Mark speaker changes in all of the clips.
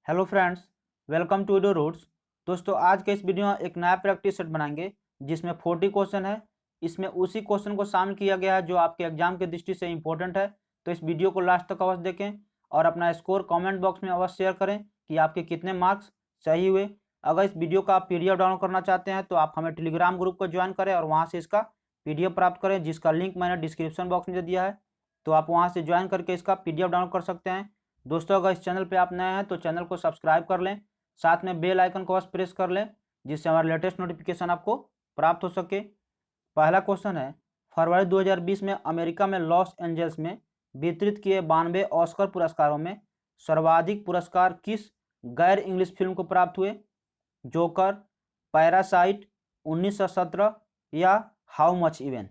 Speaker 1: Hello friends, welcome to video roots. दोस्तों, आज के इस वीडियो में एक नया प्रैक्टिस सेट बनाएंगे जिसमें 40 क्वेश्चन है। इसमें उसी क्वेश्चन को शामिल किया गया है जो आपके एग्जाम की दृष्टि से इंपॉर्टेंट है। तो इस वीडियो को लास्ट तक अवश्य देखें और अपना स्कोर कमेंट बॉक्स में अवश्य शेयर करें कि आपके कितने मार्क्स सही हुए। अगर इस वीडियो का आप PDF डाउनलोड करना चाहते हैं तो आप हमें टेलीग्राम ग्रुप को ज्वाइन करें और वहाँ से इसका PDF प्राप्त करें, जिसका लिंक मैंने डिस्क्रिप्शन बॉक्स में दे दिया है। तो आप वहाँ से ज्वाइन करके इसका PDF डाउनलोड कर सकते हैं। दोस्तों, अगर इस चैनल पे आप नए हैं तो चैनल को सब्सक्राइब कर लें, साथ में बेल आइकन को बस प्रेस कर लें जिससे हमारा लेटेस्ट नोटिफिकेशन आपको प्राप्त हो सके। पहला क्वेश्चन है, फरवरी 2020 में अमेरिका में लॉस एंजल्स में वितरित किए 92 ऑस्कर पुरस्कारों में सर्वाधिक पुरस्कार किस गैर इंग्लिश फिल्म को प्राप्त हुए? जोकर, पैरासाइट, 1917 या हाउ मच इवन?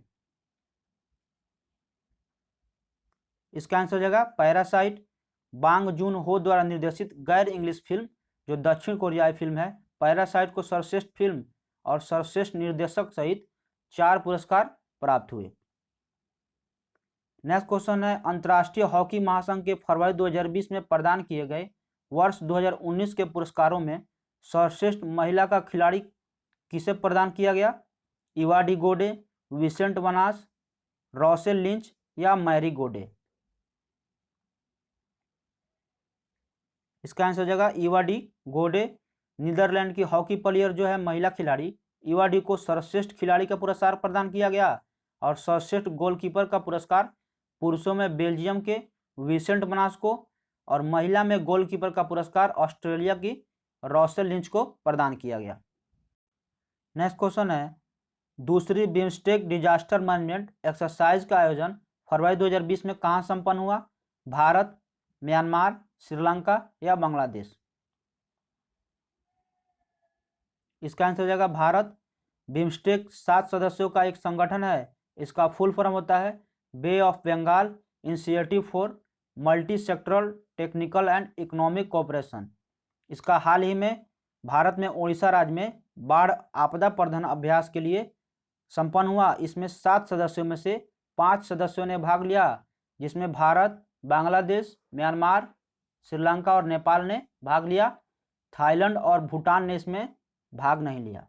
Speaker 1: इसका आंसर हो जाएगा पैरासाइट। बांग जून हो द्वारा निर्देशित गैर इंग्लिश फिल्म जो दक्षिण कोरियाई फिल्म है, पैरासाइट को सर्वश्रेष्ठ फिल्म और सर्वश्रेष्ठ निर्देशक सहित 4 पुरस्कार प्राप्त हुए। नेक्स्ट क्वेश्चन है, अंतर्राष्ट्रीय हॉकी महासंघ के फरवरी 2020 में प्रदान किए गए वर्ष 2019 के पुरस्कारों में सर्वश्रेष्ठ महिला का खिलाड़ी किसे प्रदान किया गया? इवा डी गोडे, विसेंट वनास, रॉसेल लिंच या मैरी गोडे? इसका आंसर हो जाएगा इवा डी गोडे। नीदरलैंड की हॉकी प्लेयर जो है महिला खिलाड़ी इवा डी को सर्वश्रेष्ठ खिलाड़ी का पुरस्कार प्रदान किया गया और सर्वश्रेष्ठ गोलकीपर का पुरस्कार पुरुषों में बेल्जियम के विसेंट बनास को और महिला में गोलकीपर का पुरस्कार ऑस्ट्रेलिया की रॉसेल लिंच को प्रदान किया गया। नेक्स्ट क्वेश्चन है, दूसरी बिम्स्टेक डिजास्टर मैनेजमेंट एक्सरसाइज का आयोजन फरवरी 2020 में कहाँ संपन्न हुआ? भारत, म्यांमार, श्रीलंका या बांग्लादेश? इसका आंसर हो जाएगा भारत। बिम्स्टेक 7 सदस्यों का एक संगठन है। इसका फुल फॉर्म होता है bay of Bengal initiative for multi sectoral technical and economic cooperation. इसका हाल ही में भारत में उड़ीसा राज्य में बाढ़ आपदा प्रबंधन अभ्यास के लिए संपन्न हुआ। इसमें 7 सदस्यों में से 5 सदस्यों ने भाग लिया, जिसमें भारत, बांग्लादेश, म्यांमार, श्रीलंका और नेपाल ने भाग लिया। थाईलैंड और भूटान ने इसमें भाग नहीं लिया।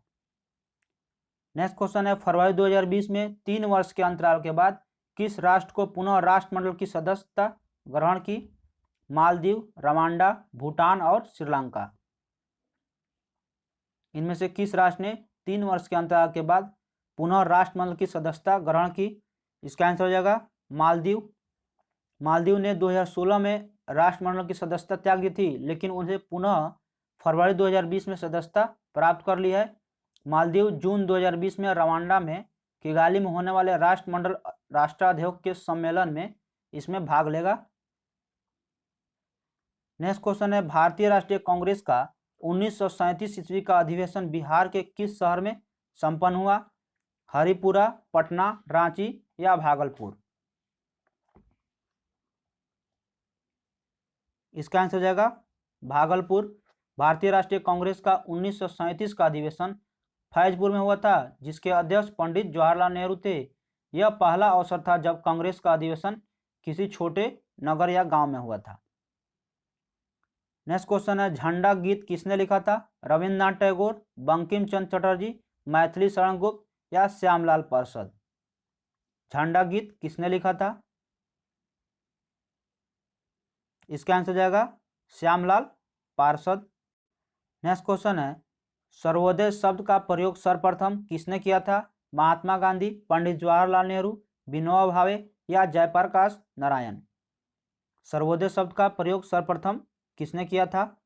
Speaker 1: नेक्स्ट क्वेश्चन है, फरवरी 2020 में 3 वर्ष के अंतराल के बाद किस राष्ट्र को पुनः राष्ट्रमंडल की सदस्यता ग्रहण की? मालदीव, रवांडा, भूटान और श्रीलंका। इनमें से किस राष्ट्र ने 3 वर्ष के अंतराल के बाद पुनः राष्ट्रमंडल की सदस्यता ग्रहण की? इसका आंसर हो जाएगा मालदीव। मालदीव ने 2016 में राष्ट्रमंडल की सदस्यता त्याग दी थी, लेकिन उन्हें पुनः फरवरी 2020 में सदस्यता प्राप्त कर ली है। मालदीव जून 2020 में रवांडा में किगाली में होने वाले राष्ट्रमंडल राष्ट्राध्यक्ष के सम्मेलन में इसमें भाग लेगा। नेक्स्ट क्वेश्चन है, भारतीय राष्ट्रीय कांग्रेस का 1937 ईस्वी का अधिवेशन बिहार के किस शहर में संपन्न हुआ? हरिपुरा, पटना, रांची या भागलपुर? इसका आंसर हो जाएगा भागलपुर। भारतीय राष्ट्रीय कांग्रेस का 1937 का अधिवेशन फैजपुर में हुआ था, जिसके अध्यक्ष पंडित जवाहरलाल नेहरू थे। यह पहला अवसर था जब कांग्रेस का अधिवेशन किसी छोटे नगर या गांव में हुआ था। नेक्स्ट क्वेश्चन है, झंडा गीत किसने लिखा था? रविंद्रनाथ टैगोर, बंकिम चंद्र चटर्जी, मैथिली शरण गुप्त या श्यामलाल पार्षद? झंडा गीत किसने लिखा था? इसका आंसर जाएगा श्यामलाल पार्षद। नेक्स्ट क्वेश्चन है, सर्वोदय शब्द का प्रयोग सर्वप्रथम किसने किया था? महात्मा गांधी, पंडित जवाहरलाल नेहरू, विनोबा भावे या जयप्रकाश नारायण? सर्वोदय शब्द का प्रयोग सर्वप्रथम किसने किया था?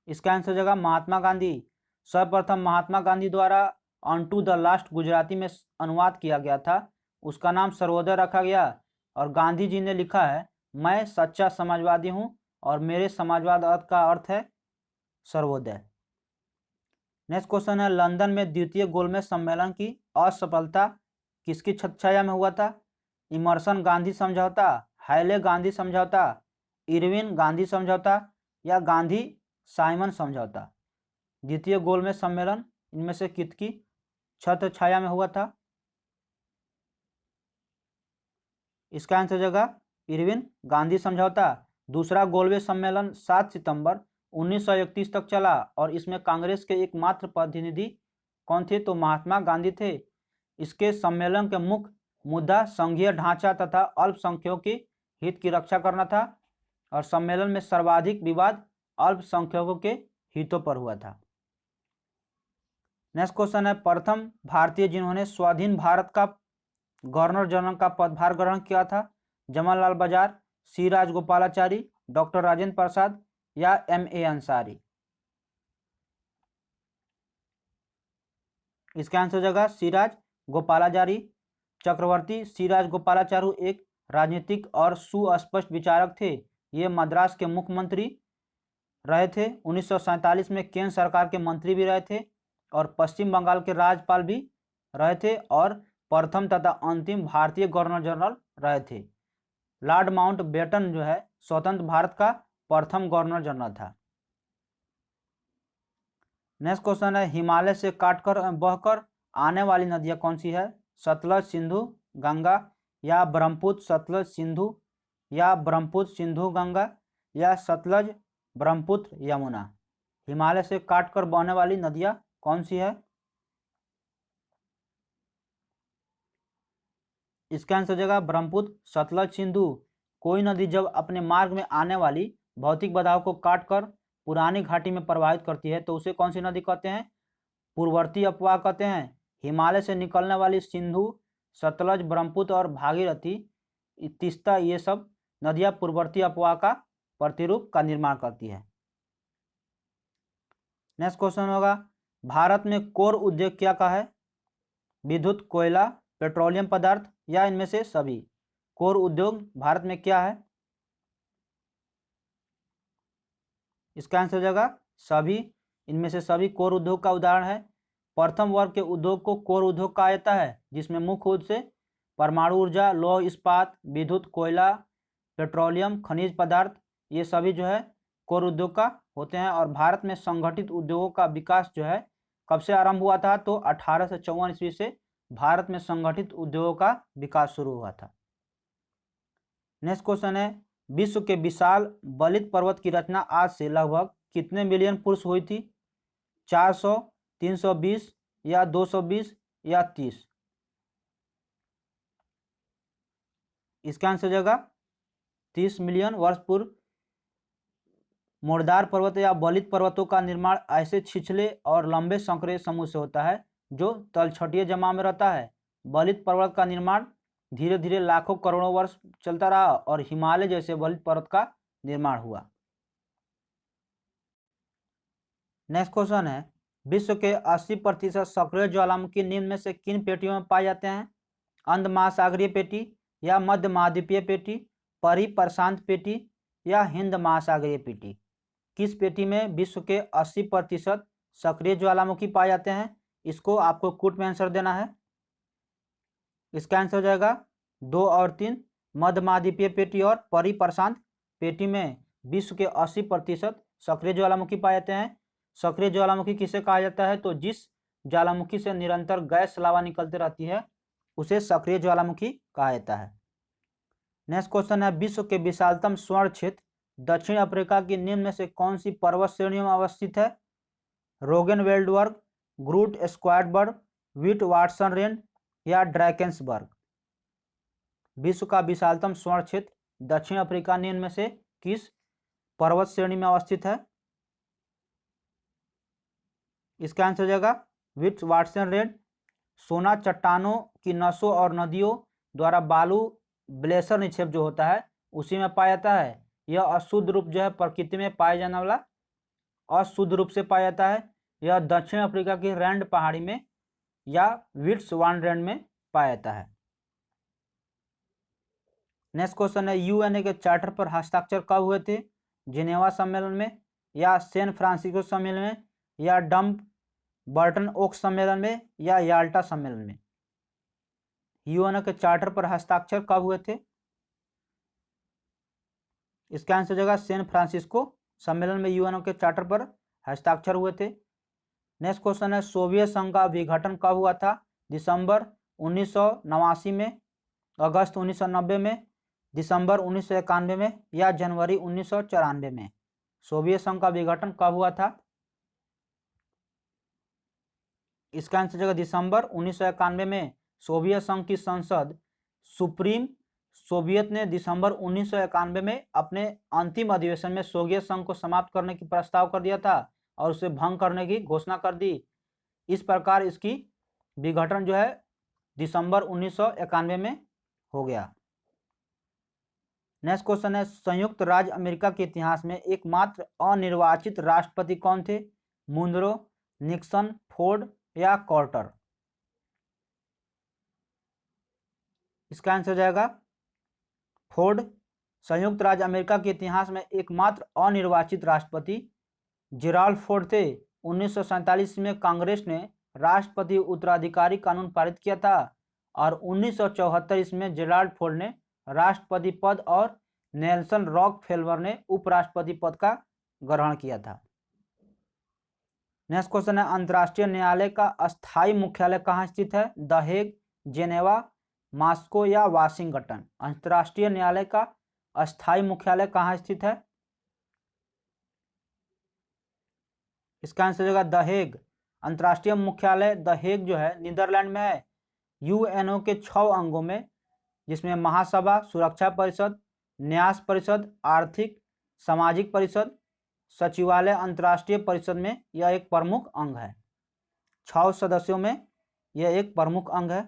Speaker 1: इसका आंसर जाएगा महात्मा गांधी। सर्वप्रथम महात्मा गांधी द्वारा on to the last Gujarati में अनुवाद किया गया था। उसका नाम सर्वोदय रखा गया और गांधी जी ने लिखा है, मैं सच्चा समाजवादी हूं और मेरे समाजवाद अर्थ का अर्थ है सर्वोदय। नेक्स्ट क्वेश्चन है, लंदन में द्वितीय गोलमेज सम्मेलन की असफलता किसकी छत्रछाया में हुआ था? इमर्सन गांधी समझौता, हैले गांधी समझौता, इरविन गांधी समझौता या गांधी साइमन समझौता? द्वितीय गोलमेज सम्मेलन इनमें से किसकी छत्रछाया में हुआ था? इसका आंसर हो जाएगा इरविन गांधी समझौता। दूसरा गोलवे सम्मेलन 7 सितंबर 1931 तक चला और इसमें कांग्रेस के एकमात्र प्रतिनिधि कौन थे? तो महात्मा गांधी थे। इसके सम्मेलन के मुख्य मुद्दा संघीय ढांचा तथा अल्पसंख्यकों के हित की रक्षा करना था और सम्मेलन में सर्वाधिक विवाद अल्पसंख्यकों के हितों पर हुआ था। नेक्स्ट क्वेश्चन है, प्रथम भारतीय जिन्होंने स्वाधीन भारत का गवर्नर जनरल का पदभार ग्रहण किया था? जमनलाल बजाज, सी राजगोपालाचारी, डॉक्टर राजेंद्र प्रसाद या M.A. अंसारी? इसका आंसर हो जाएगा सी राजगोपालाचारी। चक्रवर्ती सी राजगोपालाचारी एक राजनीतिक और सुस्पष्ट विचारक थे। ये मद्रास के मुख्यमंत्री रहे थे। 1947 में केंद्र सरकार के मंत्री भी रहे थे और पश्चिम बंगाल के राज्यपाल भी रहे थे और प्रथम तथा अंतिम भारतीय गवर्नर जनरल रहे थे। लॉर्ड माउंटबेटन जो है स्वतंत्र भारत का प्रथम गवर्नर जनरल था। नेक्स्ट क्वेश्चन है, हिमालय से काटकर बहकर आने वाली नदियां कौन सी है? सतलज, सिंधु, गंगा या ब्रह्मपुत्र? सतलज, सिंधु या ब्रह्मपुत्र, सिंधु, गंगा या सतलज, ब्रह्मपुत्र, यमुना? हिमालय से काटकर बहने वाली नदियां कौन सी है? इसका आंसर हो जाएगा ब्रह्मपुत्र, सतलज, सिंधु। कोई नदी जब अपने मार्ग में आने वाली भौतिक बाधाओं को काटकर पुरानी घाटी में प्रवाहित करती है तो उसे कौन सी नदी कहते हैं? पूर्ववर्ती अपवाह कहते हैं। हिमालय से निकलने वाली सिंधु, सतलज, ब्रह्मपुत्र और भागीरथी, तीस्ता, ये सब नदियां पूर्ववर्ती अपवाह का प्रतिरूप का निर्माण करती है। नेक्स्ट क्वेश्चन होगा, भारत में कोर उद्योग क्या का है? विद्युत, कोयला, पेट्रोलियम पदार्थ या इनमें से सभी? कोर उद्योग भारत में क्या है? इसका आंसर हो जाएगा सभी। इनमें से सभी कोर उद्योग का उदाहरण है। प्रथम वर्ग के उद्योग को कोर उद्योग कहा जाता है, जिसमें मुख्य रूप से परमाणु ऊर्जा, लौह इस्पात, विद्युत, कोयला, पेट्रोलियम, खनिज पदार्थ, ये सभी जो है कोर उद्योग का होते हैं। और भारत में संगठित उद्योगों का विकास जो है कब से आरंभ हुआ था? तो 1854 ईस्वी से भारत में संगठित उद्योगों का विकास शुरू हुआ था। नेक्स्ट क्वेश्चन है, विश्व के विशाल बलित पर्वत की रचना आज से लगभग कितने मिलियन पुरुष हुई थी? 400, 320 या 220 या 30? इसका आंसर हो जाएगा 30 मिलियन वर्ष पूर्व। मोड़दार पर्वत या बलित पर्वतों का निर्माण ऐसे छिछले और लंबे संकरे समूह से होता है जो तलछटीय जमाव में रहता है। बलित पर्वत का निर्माण धीरे धीरे लाखों करोड़ों वर्ष चलता रहा और हिमालय जैसे बलित पर्वत का निर्माण हुआ। नेक्स्ट क्वेश्चन है, विश्व के 80% सक्रिय ज्वालामुखी निम्न में से किन पेटियों में पाए जाते हैं? अंध महासागरीय पेटी या मध्य महाद्वीपीय पेटी, परिप्रशांत पेटी या हिंद महासागरीय पेटी? किस पेटी में विश्व के 80% सक्रिय ज्वालामुखी पाए जाते हैं? इसको आपको कूट में आंसर देना है। इसका आंसर हो जाएगा 2 और 3, मध्य महाद्वीपीय पेटी और परिप्रशांत पेटी में विश्व के 80% सक्रिय ज्वालामुखी पाए जाते हैं। सक्रिय ज्वालामुखी किसे कहा जाता है? तो जिस ज्वालामुखी से निरंतर गैस लावा निकलती रहती है उसे सक्रिय ज्वालामुखी कहा जाता है। नेक्स्ट क्वेश्चन है, विश्व के विशालतम स्वर्ण क्षेत्र दक्षिण अफ्रीका की निम्न में से कौन सी पर्वत श्रेणियों में अवस्थित है? रोगेनवेल्डबर्ग, ग्रूट स्क्वायरबर्ग, विट वाटसन रेंज या ड्रैकेंसबर्ग? विश्व का विशालतम स्वर्ण क्षेत्र दक्षिण अफ्रीका निम्न में से किस पर्वत श्रेणी में अवस्थित है? इसका आंसर हो जाएगा विट वाटसन रेंज। सोना चट्टानों की नसों और नदियों द्वारा बालू ब्लेसर निक्षेप जो होता है उसी में पाया जाता है। यह अशुद्ध रूप जो है प्रकृति में पाए जाने वाला अशुद्ध रूप से पाया जाता है। यह दक्षिण अफ्रीका की रैंड पहाड़ी में या विट्सवाटरलैंड में पाया जाता है। नेक्स्ट क्वेश्चन है, यूएनए के चार्टर पर हस्ताक्षर कब हुए थे? जिनेवा सम्मेलन में या सैन फ्रांसिस्को सम्मेलन में या डम्प बर्टन ओक्स सम्मेलन में या याल्टा सम्मेलन में? यूएनए के चार्टर पर हस्ताक्षर कब हुए थे? इसका आंसर जगह सैन फ्रांसिस्को सम्मेलन में यूएनए के चार्टर पर हस्ताक्षर हुए थे। नेक्स्ट क्वेश्चन है, सोवियत संघ का विघटन कब हुआ था? दिसंबर 1989 में, अगस्त 1990 में, दिसंबर 1991 में या जनवरी 1994 में? सोवियत संघ का विघटन कब हुआ था? इसका आंसर जगह दिसंबर 1991 में सोवियत संघ की संसद सुप्रीम सोवियत ने दिसंबर 1991 में अपने अंतिम अधिवेशन में सोवियत संघ को समाप्त करने की प्रस्ताव कर दिया था और उसे भंग करने की घोषणा कर दी। इस प्रकार इसकी विघटन जो है दिसंबर 1991 में हो गया। नेक्स्ट क्वेश्चन है, संयुक्त राज्य अमेरिका के इतिहास में एकमात्र अनिर्वाचित राष्ट्रपति कौन थे? मुनरो, निक्सन, फोर्ड या कार्टर? इसका आंसर जाएगा फोर्ड। संयुक्त राज्य अमेरिका के इतिहास में एकमात्र अनिर्वाचित राष्ट्रपति जेराल्ड फोर्ड थे। 1947 में कांग्रेस ने राष्ट्रपति उत्तराधिकारी कानून पारित किया था और 1974 में जेराल्ड फोर्ड ने राष्ट्रपति पद और नेल्सन रॉकफेलर ने उपराष्ट्रपति पद का ग्रहण किया था। नेक्स्ट क्वेश्चन है, अंतर्राष्ट्रीय न्यायालय का अस्थायी मुख्यालय कहाँ स्थित है? द हेग, जेनेवा, मॉस्को या वाशिंगटन? अंतर्राष्ट्रीय न्यायालय का अस्थायी मुख्यालय कहाँ स्थित है? इसका आंसर होगा द हेग। अंतर्राष्ट्रीय मुख्यालय द हेग जो है नीदरलैंड में है। यूएनओ के 6 अंगों में, जिसमें महासभा, सुरक्षा परिषद, न्यास परिषद, आर्थिक सामाजिक परिषद, सचिवालय, अंतर्राष्ट्रीय परिषद में यह एक प्रमुख अंग है। 6 सदस्यों में यह एक प्रमुख अंग है।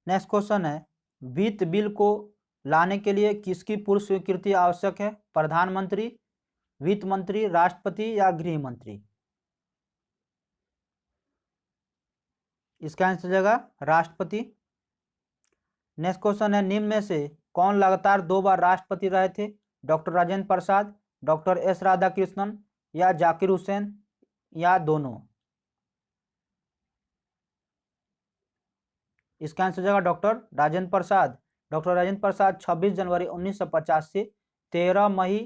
Speaker 1: नेक्स्ट क्वेश्चन है, वित्त बिल को लाने के लिए किसकी पूर्व स्वीकृति आवश्यक है? प्रधानमंत्री, वित्त मंत्री, राष्ट्रपति या गृह मंत्री? इसका आंसर हो जाएगा राष्ट्रपति। नेक्स्ट क्वेश्चन है, निम्न में से कौन लगातार 2 बार राष्ट्रपति रहे थे? Doctor Rajendra Prasad, doctor S Radhakrishnan या जाकिर हुसैन या दोनों? इसका आंसर हो जाएगा डॉक्टर राजेंद्र प्रसाद। डॉक्टर राजेंद्र प्रसाद 26 जनवरी 1950 से 13 मई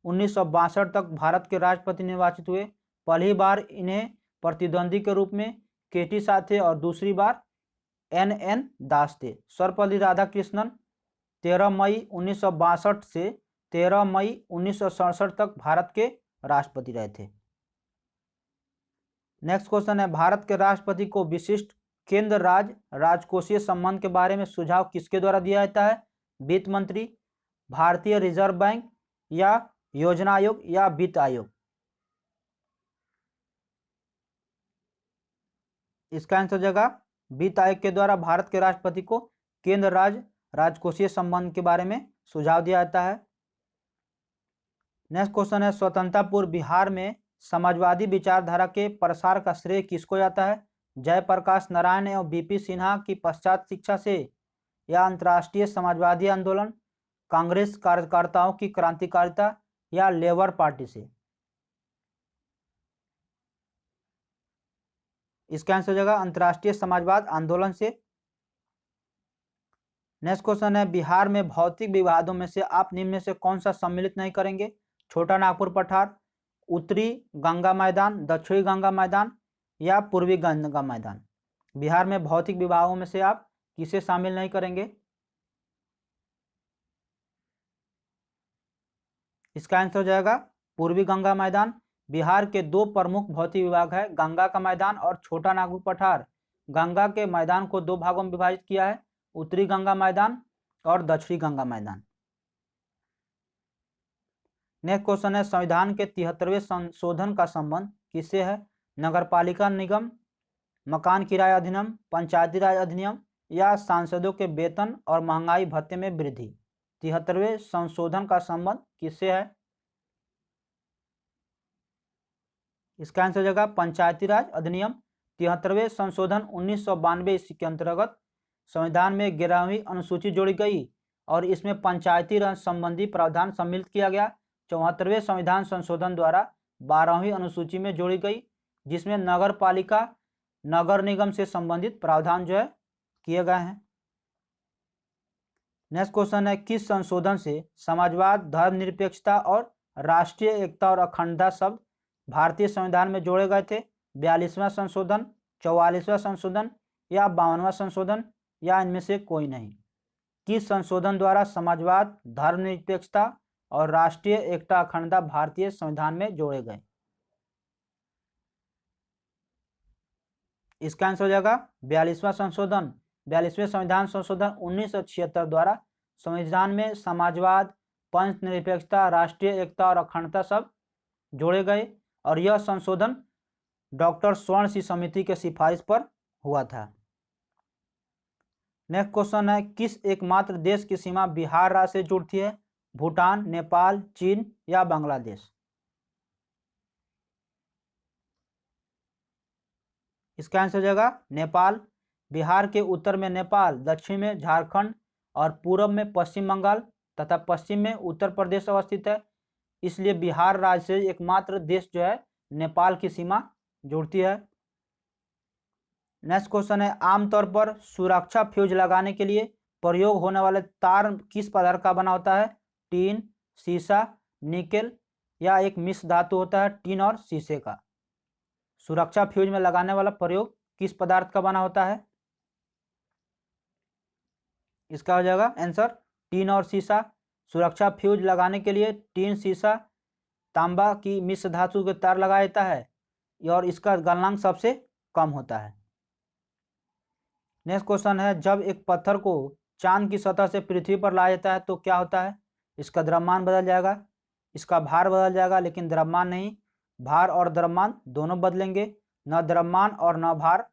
Speaker 1: 1962 तक भारत के राष्ट्रपति निर्वाचित हुए। पहली बार इन्हें प्रतिद्वंदी के रूप में केटी शाह थे और दूसरी बार एन दास थे। सर्वपल्ली राधाकृष्णन 13 मई 1962 से 13 मई 1967 तक भारत के राष्ट्रपति रहे थे। नेक्स्ट क्वेश्चन है, भारत के राष्ट्रपति को विशिष्ट केंद्र राज्य राजकोषीय संबंध के बारे में सुझाव किसके द्वारा दिया जाता है? वित्त मंत्री, भारतीय रिजर्व बैंक या योजना आयोग या वित्त आयोग? इसका आंसर हो जाएगा वित्त आयोग के द्वारा भारत के राष्ट्रपति को केंद्र राज्य राजकोषीय संबंध के बारे में सुझाव दिया जाता है। नेक्स्ट क्वेश्चन है, स्वतंत्रता पूर्व बिहार में समाजवादी विचारधारा के प्रसार का श्रेय किसको जाता है? जयप्रकाश नारायण एवं बीपी सिन्हा की पश्चात शिक्षा से या अंतर्राष्ट्रीय समाजवादी आंदोलन, कांग्रेस कार्यकर्ताओं की क्रांतिकारिता या लेबर पार्टी से? इसका आंसर हो जाएगा अंतर्राष्ट्रीय समाजवाद आंदोलन से। नेक्स्ट क्वेश्चन है, बिहार में भौतिक विवादों में से आप निम्न में से कौन सा सम्मिलित नहीं करेंगे? छोटा नागपुर पठार, उत्तरी गंगा मैदान, दक्षिणी गंगा मैदान या पूर्वी गंगा मैदान? बिहार में भौतिक विवादों में से आप किसे शामिल नहीं करेंगे? इसका आंसर हो जाएगा पूर्वी गंगा मैदान। बिहार के 2 प्रमुख भौतिक विभाग है, गंगा का मैदान और छोटा नागपुर पठार। गंगा के मैदान को 2 भागों में विभाजित किया है, उत्तरी गंगा मैदान और दक्षिणी गंगा मैदान। नेक्स्ट क्वेश्चन है, संविधान के 73वें संशोधन का संबंध किससे है? नगरपालिका निगम, मकान किराया अधिनियम, पंचायती राज अधिनियम या सांसदों के वेतन और महंगाई भत्ते में वृद्धि? 73वें संशोधन का संबंध किससे है? इसका आंसर हो जाएगा पंचायती राज अधिनियम। 73वें संशोधन 1992 ईस्वी के अंतर्गत संविधान में 11वीं अनुसूची जोड़ी गई और इसमें पंचायती राज संबंधी प्रावधान सम्मिलित किया गया। 74वें संविधान संशोधन द्वारा 12वीं अनुसूची में जोड़ी गई, जिसमें नगर पालिका नगर निगम से संबंधित प्रावधान जो है किए गए हैं। नेक्स्ट क्वेश्चन है, किस संशोधन से समाजवाद, धर्मनिरपेक्षता और राष्ट्रीय एकता और अखंडता शब्द भारतीय संविधान में जोड़े गए थे? 42वां संशोधन, 44वां संशोधन या 52वां संशोधन या इनमें से कोई नहीं? किस संशोधन द्वारा समाजवाद, धर्मनिरपेक्षता और राष्ट्रीय एकता अखंडता भारतीय संविधान में जोड़े गए? इसका आंसर हो जाएगा 42वां संशोधन। 42वें संविधान संशोधन 1976 द्वारा संविधान में समाजवाद, पंच निरपेक्षता, राष्ट्रीय एकता और अखंडता सब जोड़े गए और यह संशोधन डॉक्टर स्वर्ण सिंह समिति के सिफारिश पर हुआ था। नेक्स्ट क्वेश्चन है, किस एकमात्र देश की सीमा बिहार राज्य से जुड़ती है? भूटान, नेपाल, चीन या बांग्लादेश? इसका आंसर हो जाएगा नेपाल। बिहार के उत्तर में नेपाल, दक्षिण में झारखंड और पूर्व में पश्चिम बंगाल तथा पश्चिम में उत्तर प्रदेश अवस्थित है। इसलिए बिहार राज्य से एकमात्र देश जो है नेपाल की सीमा जुड़ती है। नेक्स्ट क्वेश्चन है, आमतौर पर सुरक्षा फ्यूज लगाने के लिए प्रयोग होने वाले तार किस पदार्थ का बना होता है? टीन, शीशा, निकेल या एक मिश्र धातु होता है टीन और शीशे का। सुरक्षा फ्यूज में लगाने वाला प्रयोग किस पदार्थ का बना होता है? इसका हो जाएगा आंसर टीन और शीशा। सुरक्षा फ्यूज लगाने के लिए टीन, शीशा, तांबा की मिश्र धातु के तार लगाया जाता है और इसका गलनांक सबसे कम होता है। नेक्स्ट क्वेश्चन है, जब एक पत्थर को चांद की सतह से पृथ्वी पर लाया जाता है तो क्या होता है? इसका द्रव्यमान बदल जाएगा, इसका भार बदल जाएगा, लेकिन द्रव्यमान नहीं। भार और द्रव्यमान दोनों बदलेंगे, न द्रव्यमान और न भार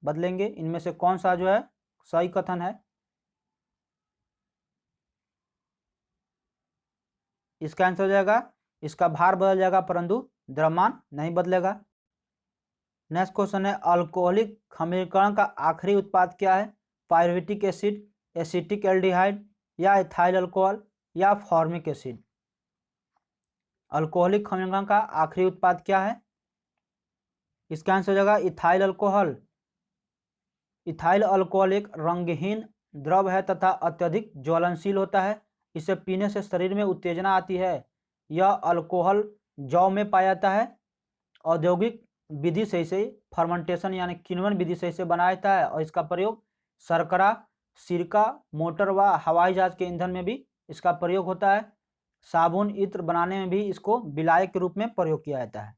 Speaker 1: बदलेंगे। इनमें से कौन सा जो है सही कथन है? इसका आंसर हो जाएगा इसका भार बदल जाएगा परंतु द्रव्यमान नहीं बदलेगा। नेक्स्ट क्वेश्चन है, अल्कोहलिक खमीकरण का आखिरी उत्पाद क्या है? पायरुवेटिक एसिड, एसिटिक एल्डिहाइड या इथाइल अल्कोहल या फॉर्मिक एसिड? अल्कोहलिक खमीकरण का आखिरी उत्पाद क्या है? इसका आंसर हो जाएगा इथाइल अल्कोहल। इथाइल अल्कोहल एक रंगहीन द्रव है तथा अत्यधिक ज्वलनशील होता है। इसे पीने से शरीर में उत्तेजना आती है। यह अल्कोहल जौ में पाया जाता है। औद्योगिक विधि से इसे फर्मेंटेशन यानी किण्वन विधि से इसे बनाया जाता है और इसका प्रयोग शर्करा, सिरका, मोटर व हवाई जहाज के ईंधन में भी इसका प्रयोग होता है। साबुन, इत्र बनाने में भी इसको विलायक के रूप में प्रयोग किया जाता है।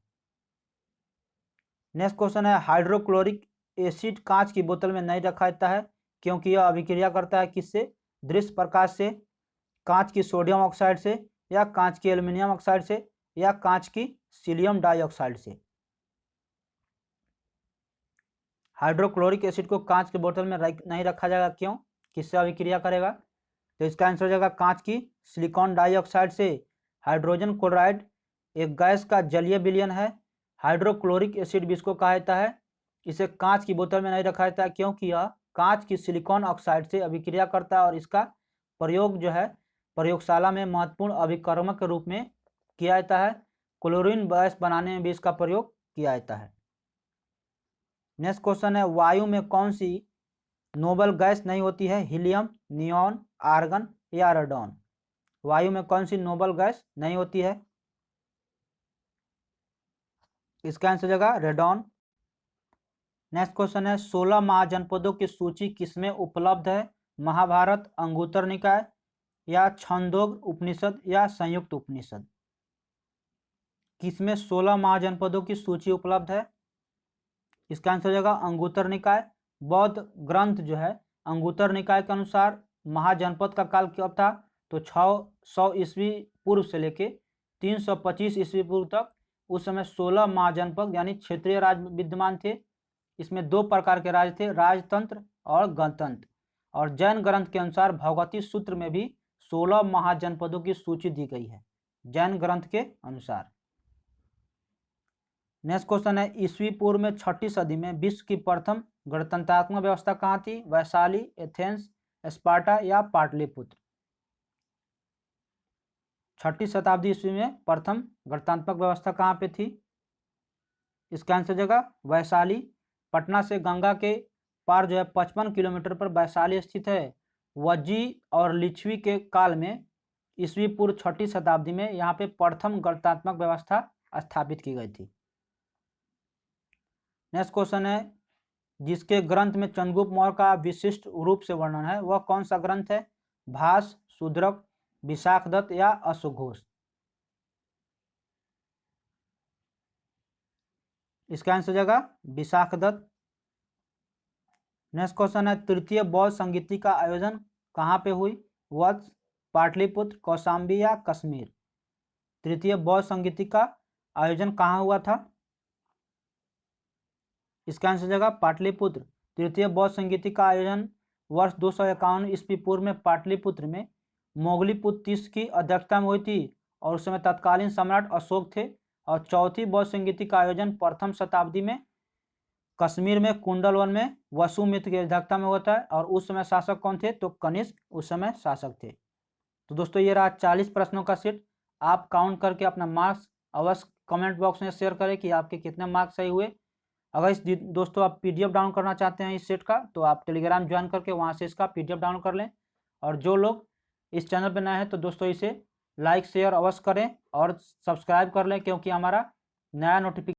Speaker 1: नेक्स्ट क्वेश्चन है, हाइड्रोक्लोरिक एसिड कांच की बोतल में नहीं रखा जाता है क्योंकि यह अभिक्रिया करता है किससे? दृश्य प्रकाश से, कांच की सोडियम ऑक्साइड से या कांच की एल्युमिनियम ऑक्साइड से या कांच की सिलियम डाइऑक्साइड से? हाइड्रोक्लोरिक एसिड को कांच की बोतल में नहीं रखा जाएगा, क्यों? किससे अभिक्रिया करेगा? तो इसका आंसर हो जाएगा कांच की सिलिकॉन डाइऑक्साइड से। हाइड्रोजन क्लोराइड एक गैस का जलीय विलयन है। हाइड्रोक्लोरिक एसिड भी इसको कहा जाता है। इसे कांच की बोतल में नहीं रखा जाता है क्योंकि यह कांच की सिलिकॉन ऑक्साइड से अभिक्रिया करता है और इसका प्रयोग जो है प्रयोगशाला में महत्वपूर्ण अभिकर्मक के रूप में किया जाता है। क्लोरीन गैस बनाने में भी इसका प्रयोग किया जाता है। नेक्स्ट क्वेश्चन है, वायु में कौन सी नोबल गैस नहीं होती है? हीलियम, नियॉन, आर्गन या रेडॉन? वायु में कौन सी नोबल गैस नहीं होती है? इसका आंसर हो जाएगा रेडॉन। नेक्स्ट क्वेश्चन है, 16 महाजनपदों की सूची किसमें उपलब्ध है? महाभारत, अंगुत्तर निकाय या छंदोग उपनिषद या संयुक्त उपनिषद? किसमें 16 महाजनपदों की सूची उपलब्ध है? इसका आंसर हो जाएगा अंगुत्तर निकाय। बौद्ध ग्रंथ जो है अंगुत्तर निकाय के अनुसार महाजनपद का काल कब था? तो 600 ईस्वी पूर्व से लेके 325 ईस्वी पूर्व तक। उस समय 16 महाजनपद यानी क्षेत्रीय राज विद्यमान थे। इसमें दो प्रकार के राज थे, राजतंत्र और गणतंत्र। और जैन ग्रंथ के अनुसार भगवती सूत्र में भी 16 महाजनपदों की सूची दी गई है जैन ग्रंथ के अनुसार। नेक्स्ट क्वेश्चन है, ईस्वी पूर्व में 6ठी सदी में विश्व की प्रथम गणतंत्रात्मक व्यवस्था कहाँ थी? वैशाली, एथेंस, स्पार्टा या पाटलिपुत्र? 6ठी शताब्दी ईस्वी में प्रथम गणतंत्रात्मक व्यवस्था कहाँ पे थी? इसका आंसर जगह वैशाली। पटना से गंगा के पार जो है 55 किलोमीटर पर वैशाली स्थित है। वज्जी और लिच्छवी के काल में ईस्वी पूर्व 6ठी शताब्दी में यहाँ पे प्रथम गणतंत्रात्मक व्यवस्था स्थापित की गई थी। नेक्स्ट क्वेश्चन है, जिसके ग्रंथ में चंद्रगुप्त मौर्य का विशिष्ट रूप से वर्णन है वह कौन सा ग्रंथ है? भास, शूद्रक, विशाखदत्त या अश्वघोष? इसका आंसर हो जाएगा विशाखदत्त। नेक्स्ट क्वेश्चन है, तृतीय बौद्ध संगीति का आयोजन कहाँ पे हुई? वत्स, पाटलिपुत्र, कौशाम्बी या कश्मीर? तृतीय बौद्ध संगीति का आयोजन कहाँ हुआ था? इसका आंसर हो जाएगा पाटलिपुत्र। तृतीय बौद्ध संगीति का आयोजन वर्ष 251 ईस्वी पूर्व में पाटलिपुत्र में मोगलीपुत्र तीस की अध्यक्षता में हुई थी और उस समय तत्कालीन सम्राट अशोक थे। और चौथी बौद्ध संगीति का आयोजन प्रथम शताब्दी में कश्मीर में कुंडलवन में वसुमित्र की अध्यक्षता में होता है और उस समय शासक कौन थे? तो कनिष्क उस समय शासक थे। तो दोस्तों ये रहा 40 प्रश्नों का सेट। आप काउंट करके अपना मार्क्स अवश्य कमेंट बॉक्स में शेयर करें कि आपके कितने मार्क्स सही हुए। अगर इस दोस्तों आप पीडीएफ डाउनलोड करना चाहते हैं इस सेट का तो आप टेलीग्राम ज्वाइन करके वहाँ से इसका पीडीएफ डाउनलोड कर लें। और जो लोग इस चैनल पर नए हैं तो दोस्तों इसे लाइक शेयर अवश्य करें और सब्सक्राइब कर लें क्योंकि हमारा नया नोटिफिकेशन